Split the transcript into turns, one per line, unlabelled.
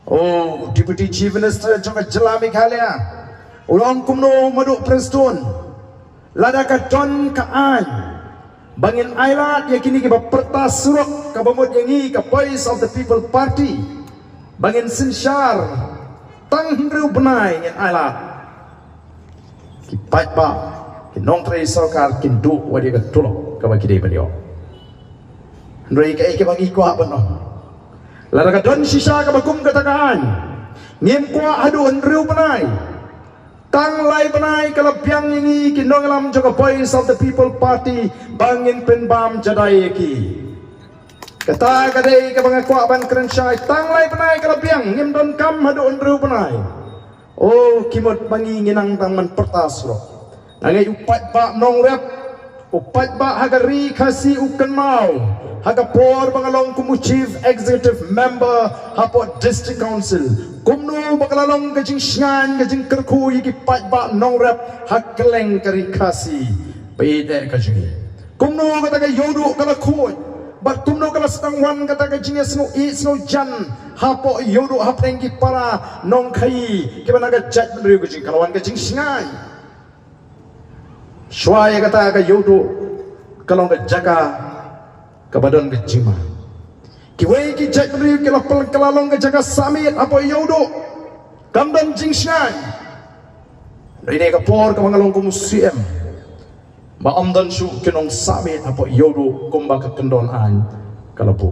Oh, Deputy Chief Minister Jangka Jela Meghalaya ulang kumno maduk Preston lada ka John ka an bangin ailat ya kini ka pertas surok ka bamod yangi ka Voice of the People Party bangin sinsyar tang hendru benai yang ailat ki patba ki nong tre sarkar kin du wadi ka tulok ka bagi dei banyo ndoi ka ke bagi ko abano lada ka don sisa ka bagum katakaan ngem kwa adu hendru benai tang lai benai kalabiang ini kinong alam jaga Voice of the People Party bangin penbam jadai ki kata kadai ka banga kwa ban kerensyai tang lai benai kalabiang ngem don kam adu hendru benai oh kimot bangi nginang tang man pertasro nangai upat ba nong rep upat ba hagari kasi ukan mau haga por bangalong kumu Chief Executive Member hapo District Council kumno bakalalong kajing syan kajing kerku yiki pat ba nong rep hakeleng kari kasi pede kajing kumno kata ka yodu kala kuy bat kumno kala setangwan kata kajing sno i sno jan hapo yodu hapeng ki para nong kai kibana ka jat menri kajing kalawan kajing syan Shwaya kata ka yodu kalong ka jaka kabadan kecima kiwei ki jat menri ki lapal kalalong ka jaka samit hapo yodu kamdan jingshan ini ka por ka mangalong kum CM ba amdan shu kinong samit hapo yodu kumba ka kendon an kalapu